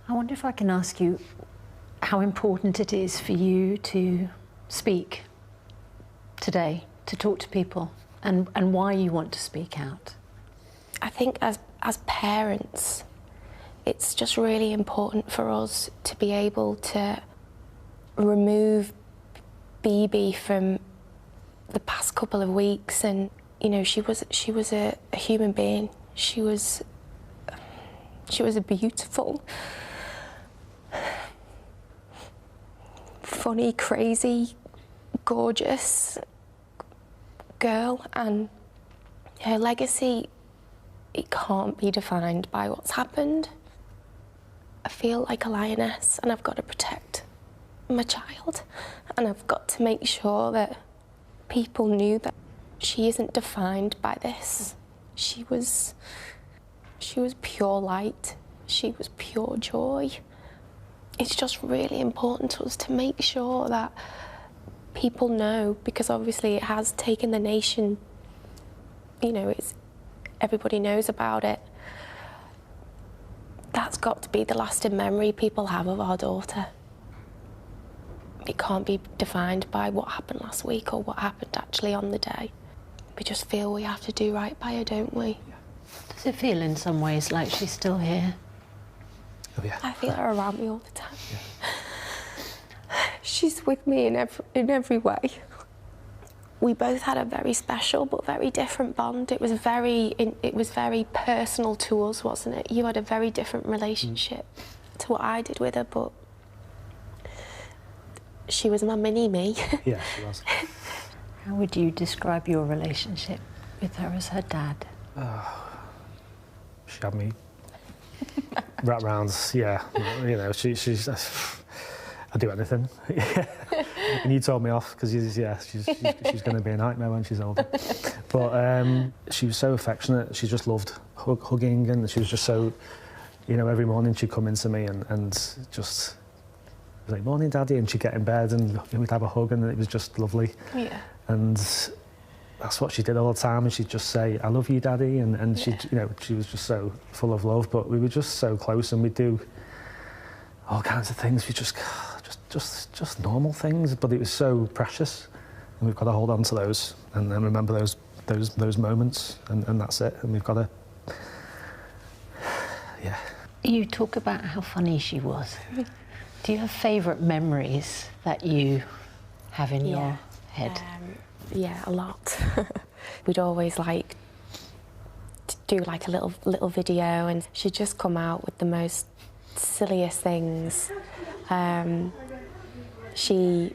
I wonder if I can ask you how important it is for you to speak today, to talk to people, and why you want to speak out. I think as parents, it's just really important for us to be able to remove Bebe from the past couple of weeks. And you know, she was a human being. She was a beautiful, funny, crazy, gorgeous girl, and her legacy, it can't be defined by what's happened. I feel like a lioness, and I've got to protect my child, and I've got to make sure that people knew that she isn't defined by this. She was pure light. She was pure joy. It's just really important to us to make sure that people know, because obviously it has taken the nation, you know, everybody knows about it. That's got to be the lasting memory people have of our daughter. It can't be defined by what happened last week or what happened actually on the day. We just feel we have to do right by her, don't we? Does it feel in some ways like she's still here? Oh, yeah. I feel her around me all the time. Yeah. She's with me in every way. We both had a very special but very different bond. It was very personal to us, wasn't it? You had a very different relationship to what I did with her, but she was my mini-me. Yeah, she was. How would you describe your relationship with her as her dad? She had me wrapped round, yeah. You know, she's I'd do anything. And you told me off because she's going to be a nightmare when she's older. But she was so affectionate. She just loved hugging, and she was just so, you know, every morning she'd come into me and just was like, "Morning, Daddy," and she'd get in bed and we'd have a hug, and it was just lovely. Yeah. And that's what she did all the time, and she'd just say, "I love you, Daddy," and she, you know, she was just so full of love. But we were just so close, and we'd do all kinds of things. We just normal things, but it was so precious, and we've got to hold on to those and remember those moments, and that's it. And we've got to, yeah. You talk about how funny she was. Do you have favourite memories that you have in your head? Yeah, a lot. We'd always like to do like a little video, and she'd just come out with the most silliest things. She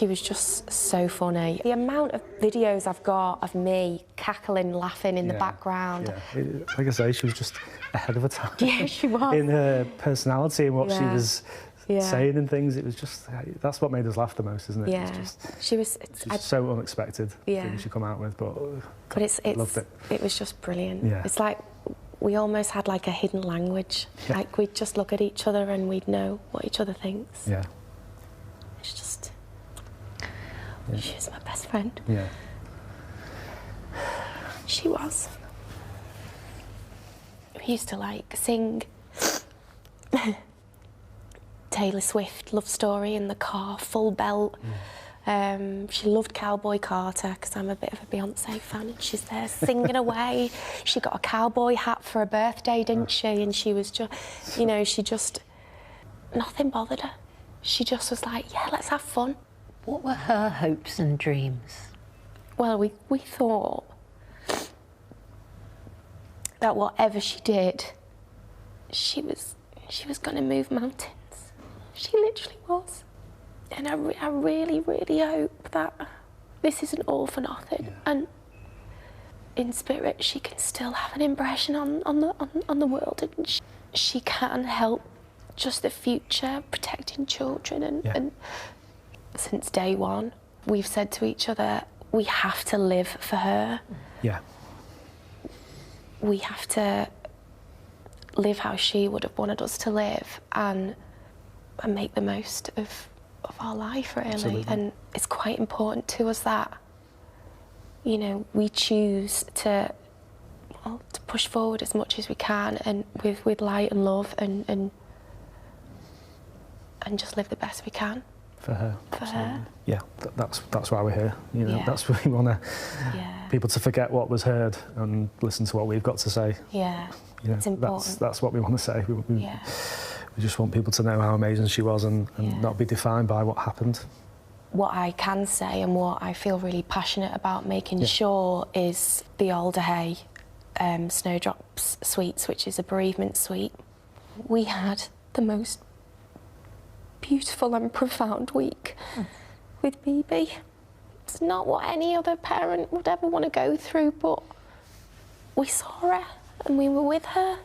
was just so funny. The amount of videos I've got of me cackling, laughing in the background. Yeah. Like I say, she was just ahead of her time. Yeah, she was. In her personality and what she was saying and things. It was just, that's what made us laugh the most, isn't it? Yeah. She was so unexpected things she come out with, but loved it. It was just brilliant. Yeah. It's like we almost had like a hidden language. Yeah. Like we'd just look at each other and we'd know what each other thinks. Yeah. It's just, she's my best friend. Yeah. She was. We used to like sing Taylor Swift Love Story in the car, full belt. She loved Cowboy Carter because I'm a bit of a Beyonce fan, and she's there singing away. She got a cowboy hat for her birthday, didn't she? And she was just, you know, nothing bothered her. She just was like, yeah, let's have fun. What were her hopes and dreams? Well, we thought that whatever she did, she was going to move mountains. She literally was. And I really, really hope that this isn't all for nothing. Yeah. And in spirit, she can still have an impression on the world, and she can help just the future, protecting children. And since day one, we've said to each other, we have to live for her. Yeah. We have to live how she would have wanted us to live, and make the most of our life, really. Absolutely. And it's quite important to us that, you know, we choose to push forward as much as we can, and with light and love, and and just live the best we can. For her. For absolutely. her. Yeah, that's why we're here. You know, Yeah. that's what we want Yeah. people to forget what was heard and listen to what we've got to say. Yeah. You know, It's important. that's what we want to say. Yeah. We just want people to know how amazing she was and Yeah. not be defined by what happened. What I can say and what I feel really passionate about making Yeah. sure is the Alder Hay Snowdrops Suites, which is a bereavement suite. We had the most beautiful and profound week with Bebe. It's not what any other parent would ever want to go through, but we saw her and we were with her,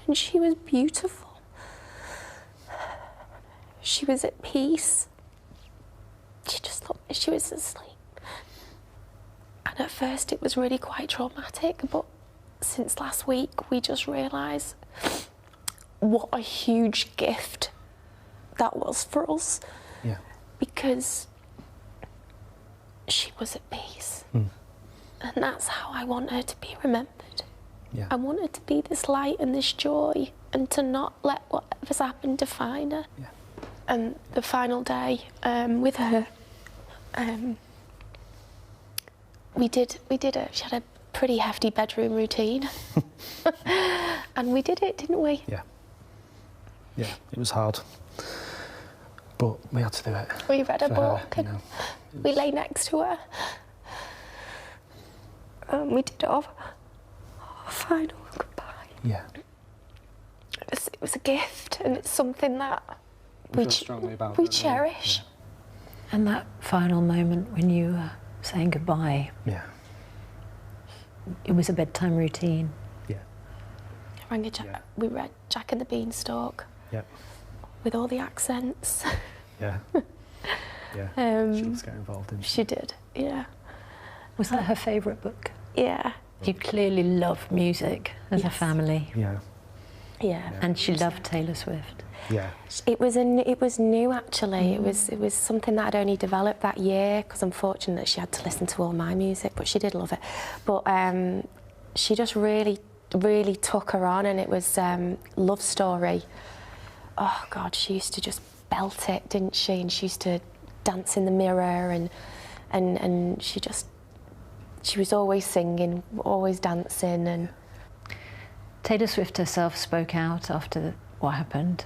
and she was beautiful. She was at peace. She just looked, she was asleep. And at first it was really quite traumatic, but since last week we just realised what a huge gift that was for us. Yeah. Because she was at peace. And that's how I want her to be remembered. Yeah. I want her to be this light and this joy, and to not let whatever's happened define her. Yeah. And the final day with her, she had a pretty hefty bedroom routine. And we did it, didn't we? Yeah. Yeah, it was hard. But we had to do it. We read a for book her, you and know. we lay next to her. We did our final goodbye. Yeah. It was a gift, and it's something that We feel strongly about we it, cherish. And that final moment when you were saying goodbye, Yeah. it was a bedtime routine. Yeah. Yeah. We read Jack and the Beanstalk Yeah. with all the accents. Yeah. Yeah. She was getting involved in. She did, yeah. Was that her favourite book? Yeah. You clearly love music as a Yes. family. Yeah. Yeah. And she loved Taylor Swift. Yeah. It was new actually. It was something that I'd only developed that year, because I'm fortunate that she had to listen to all my music, but she did love it. But she just really took her on, and it was Love Story. Oh God, she used to just belt it, didn't she? And she used to dance in the mirror, and she was always singing, always dancing. And Taylor Swift herself spoke out after what happened.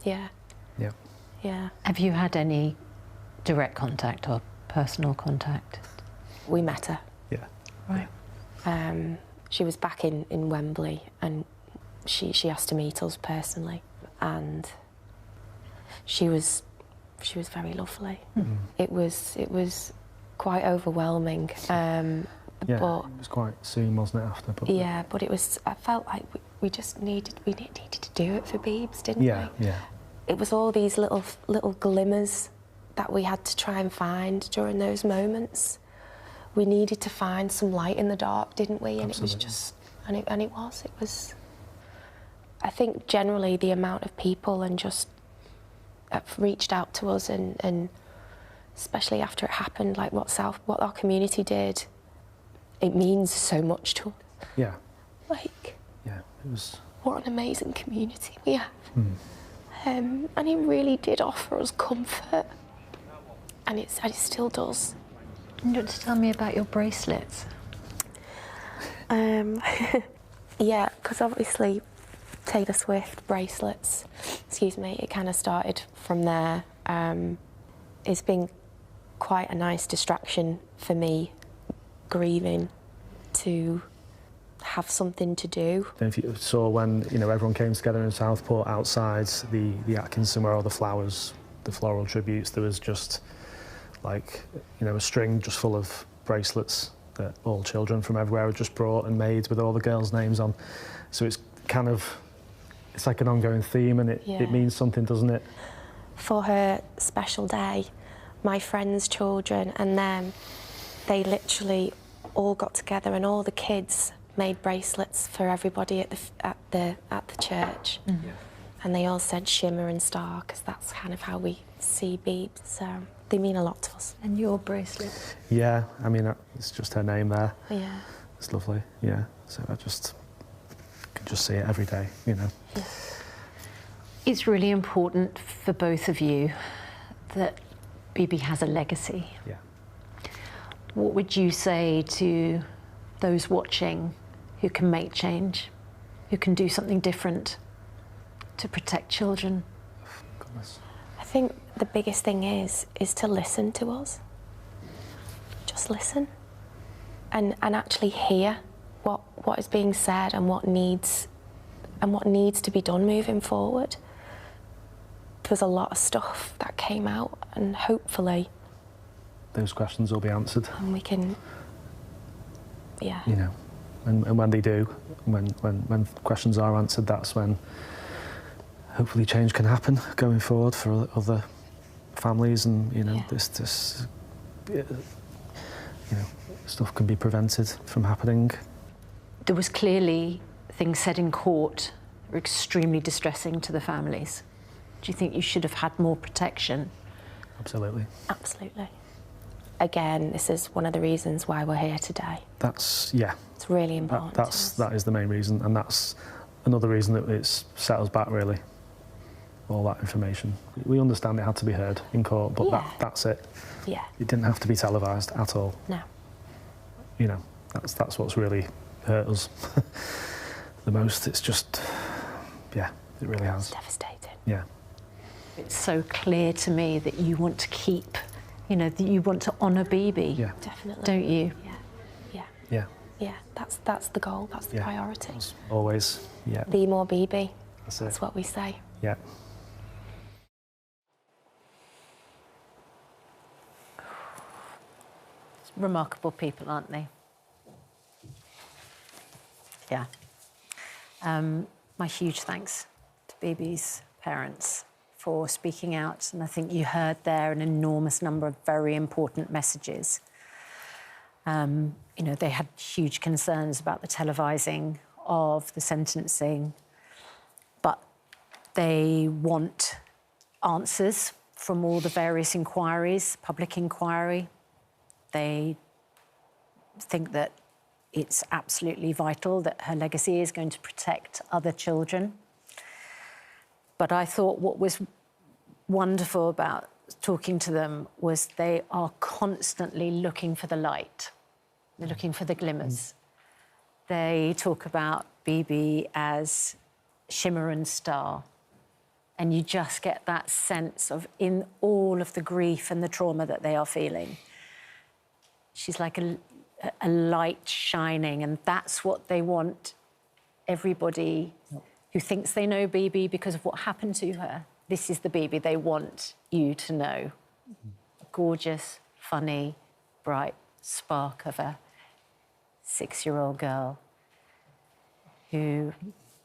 Yeah. Yeah. Yeah. Have you had any direct contact or personal contact? We met her. Yeah. Right. She was back in Wembley, and she asked to meet us personally, and she was very lovely. It was quite overwhelming. Yeah, but it was quite soon, wasn't it, after? But yeah, but it was. I felt like we just needed to do it for Beebs, didn't yeah, we? yeah. It was all these little glimmers that we had to try and find during those moments. We needed to find some light in the dark, didn't we? And Absolutely. it was just, it was. I think generally the amount of people and just have reached out to us, and especially after it happened, like what our community did, it means so much to us. Yeah. Like, Yeah, it was. what an amazing community we have. And it really did offer us comfort, and it still does. You want to tell me about your bracelets? Yeah, because obviously Taylor Swift bracelets, it kind of started from there. It's been quite a nice distraction for me, grieving, to have something to do. I don't know if you saw when everyone came together in Southport outside the Atkinson, where all the flowers, the floral tributes, there was just like a string just full of bracelets that all children from everywhere had just brought and made with all the girls' names on. So it's like an ongoing theme, and it means something, doesn't it? For her special day, my friends' children and them, they literally all got together, and all the kids made bracelets for everybody at the church. And they all said shimmer and star, because that's kind of how we see Beebs. So they mean a lot to us. And your bracelet? Yeah, I mean, it's just her name there. Yeah. It's lovely, yeah. So I can just see it every day, Yeah. It's really important for both of you that Bebe has a legacy. Yeah. What would you say to those watching who can make change, who can do something different to protect children? Goodness. I think the biggest thing is to listen to us. Just listen and actually hear what is being said and what needs to be done moving forward. There was a lot of stuff that came out, and hopefully those questions will be answered. And we can, yeah. You know, and when they do, when questions are answered, that's when hopefully change can happen going forward for other families, and you know, Yeah. this you know, stuff can be prevented from happening. There was clearly things said in court that were extremely distressing to the families. Do you think you should have had more protection? Absolutely. Absolutely. Again, this is one of the reasons why we're here today. That's, yeah. It's really important. That is the main reason, and that's another reason that it's set us back, really. All that information. We understand it had to be heard in court, but Yeah. that's it. Yeah. It didn't have to be televised at all. No. You know, that's what's really hurt us the most. It's just, yeah, it really has. It's devastating. Yeah. It's so clear to me that you want to keep, you know, that you want to honour Bebe. Yeah. Definitely. Don't you? Yeah. Yeah. Yeah. Yeah. That's the goal. That's the Yeah. priority. Always. Yeah. Be more Bebe. That's That's it. what we say. Yeah. Remarkable people, aren't they? Yeah. My huge thanks to Bebe's parents for speaking out, and I think you heard there an enormous number of very important messages. You know, they had huge concerns about the televising of the sentencing, but they want answers from all the various inquiries, public inquiry. They think that it's absolutely vital that her legacy is going to protect other children. But I thought what was wonderful about talking to them was they are constantly looking for the light. They're looking for the glimmers. They talk about Bebe as shimmer and star. And you just get that sense of, in all of the grief and the trauma that they are feeling, she's like a light shining, and that's what they want everybody who thinks they know Bebe because of what happened to her. This is the Bebe they want you to know. A gorgeous, funny, bright spark of a 6-year-old girl who,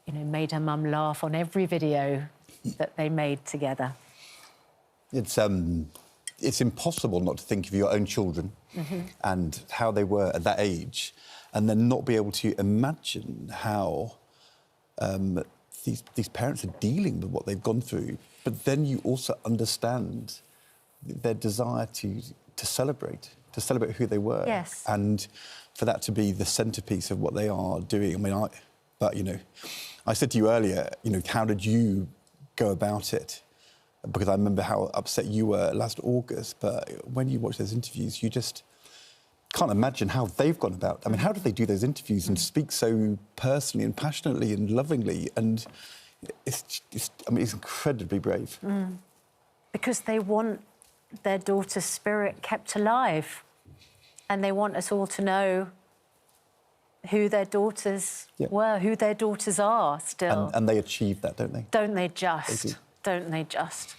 you know, made her mum laugh on every video that they made together. It's impossible not to think of your own children and how they were at that age, and then not be able to imagine how these parents are dealing with what they've gone through. But then you also understand their desire to celebrate who they were. Yes. And for that to be the centrepiece of what they are doing. I mean, but, you know, I said to you earlier, you know, how did you go about it? Because I remember how upset you were last August, but when you watch those interviews, you just can't imagine how they've gone about. I mean, how do they do those interviews and speak so personally and passionately and lovingly? And it's incredibly brave. Because they want their daughter's spirit kept alive, and they want us all to know who their daughters were, who their daughters are still. And they achieve that, don't they? Don't they just? They do. Don't they just?